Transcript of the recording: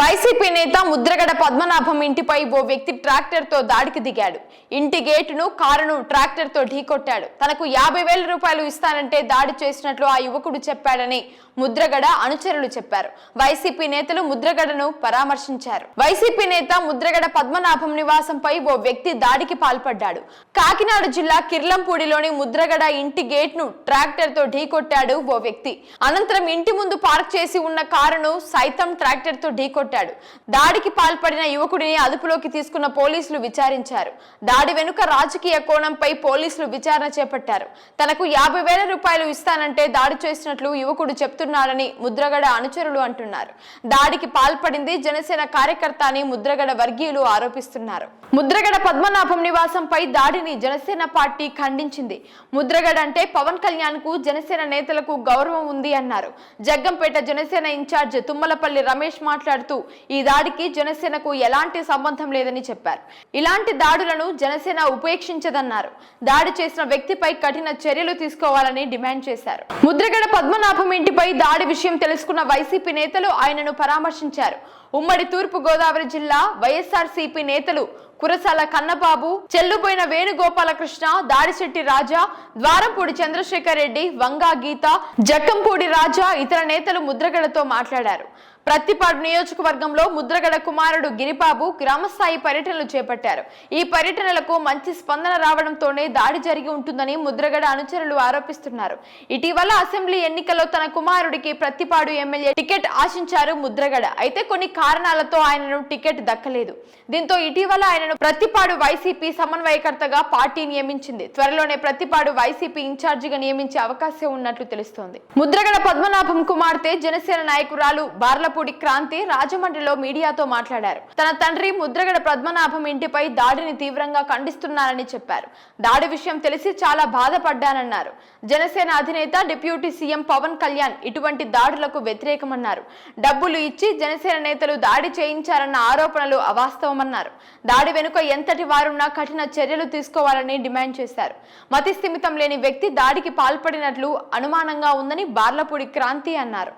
YCP నేత ముద్రగడ పద్మనాభం ఇంటిపై ఓ వ్యక్తి ట్రాక్టర్ తో దాడికి దిగాడు. ఇంటి గేటును కారును ట్రాక్టర్ తో ఢీకొట్టాడు. తనకు 50,000 రూపాయలు ఇస్తానంటే దాడి చేసినట్లు ఆ యువకుడు చెప్పాడని ముద్రగడ అనుచరులు చెప్పారు. వైసీపీ నేతలు ముద్రగడను పరామర్శించారు. వైసీపీ నేత ముద్రగడ పద్మనాభం నివాసంపై ఓ వ్యక్తి దాడికి పాల్పడ్డాడు. కాకినాడ జిల్లా కిర్లంపూడిలోని ముద్రగడ ఇంటి గేట్ ను ట్రాక్టర్ తో ఢీకొట్టాడు ఓ వ్యక్తి. అనంతరం ఇంటి ముందు పార్క్ చేసి ఉన్న కారును సైతం ట్రాక్టర్ తో ఢీకొట్టాడు. దాడికి పాల్పడిన యువకుడిని అదుపులోకి తీసుకున్న పోలీసులు విచారించారు. దాడి వెనుక రాజకీయ కోణంపై పోలీసులు విచారణ చేపట్టారు. తనకు 50,000 రూపాయలు ఇస్తానంటే దాడి చేసినట్లు యువకుడు చెప్తున్నాడని ముద్రగడ అనుచరులు అంటున్నారు. దాడికి పాల్పడింది జనసేన కార్యకర్త అని ముద్రగడ వర్గీయులు ఆరోపిస్తున్నారు. ముద్రగడ పద్మనాభం నివాసంపై దాడిని జనసేన పార్టీ ఖండించింది. ముద్రగడ అంటే పవన్ కళ్యాణ్ కు జనసేన నేతలకు గౌరవం ఉంది అన్నారు. జగ్గంపేట జనసేన ఇన్ఛార్జ్ తుమ్మలపల్లి రమేష్ మాట్లాడుతూ ఈ దాడికి జనసేనకు ఎలాంటి సంబంధం లేదని చెప్పారు. ఇలాంటి దాడులను జనసేన ఉపేక్షించదన్నారు. దాడి చేసిన వ్యక్తిపై కఠిన చర్యలు తీసుకోవాలని డిమాండ్ చేశారు. ముద్రగడ పద్మనాభం ఇంటిపై దాడి విషయం తెలుసుకున్న వైసీపీ నేతలు ఆయనను పరామర్శించారు. ఉమ్మడి తూర్పు గోదావరి జిల్లా వైఎస్ఆర్సీపీ నేతలు కురసాల కన్నబాబు, చెల్లుబోయిన వేణుగోపాలకృష్ణ, దాడిశెట్టి రాజా, ద్వారంపూడి చంద్రశేఖర్ రెడ్డి, వంగా గీత, జక్కంపూడి రాజా ఇతర నేతలు ముద్రగడతో మాట్లాడారు. ప్రత్తిపాడు నియోజకవర్గంలో ముద్రగడ కుమారుడు గిరిబాబు గ్రామస్థాయి పర్యటనలు చేపట్టారు. ఈ పర్యటనలకు మంచి స్పందన రావడంతోనే దాడి జరిగి ఉంటుందని ముద్రగడ అనుచరులు ఆరోపిస్తున్నారు. ఇటీవల అసెంబ్లీ ఎన్నికల్లో తన కుమారుడికి ప్రత్తిపాడు ఎమ్మెల్యే టికెట్ ఆశించారు ముద్రగడ. అయితే కొన్ని కారణాలతో ఆయనను టికెట్ దక్కలేదు. దీంతో ఇటీవల ఆయనను ప్రత్తిపాడు వైసీపీ సమన్వయకర్తగా పార్టీ నియమించింది. త్వరలోనే ప్రత్తిపాడు వైసీపీ ఇన్ఛార్జిగా నియమించే అవకాశం ఉన్నట్లు తెలుస్తోంది. ముద్రగడ పద్మనాభం కుమార్తె జనసేన నాయకురాలు బార్లపూడి క్రాంతి రాజమండ్రిలో మీడియాతో మాట్లాడారు. తన తండ్రి ముద్రగడ పద్మనాభం ఇంటిపై దాడిని తీవ్రంగా ఖండిస్తున్నారని చెప్పారు. దాడి విషయం తెలిసి చాలా బాధపడ్డానన్నారు. జనసేన అధినేత డిప్యూటీ సీఎం పవన్ కళ్యాణ్ ఇటువంటి దాడులకు వ్యతిరేకమన్నారు. డబ్బులు ఇచ్చి జనసేన నేతలు దాడి చేయించారన్న ఆరోపణలు అవాస్తవమన్నారు. దాడి వెనుక ఎంతటి వారున్నా కఠిన చర్యలు తీసుకోవాలని డిమాండ్ చేశారు. మతి స్థిమితం లేని వ్యక్తి దాడికి పాల్పడినట్లు అనుమానంగా ఉందని బార్లపూడి క్రాంతి అన్నారు.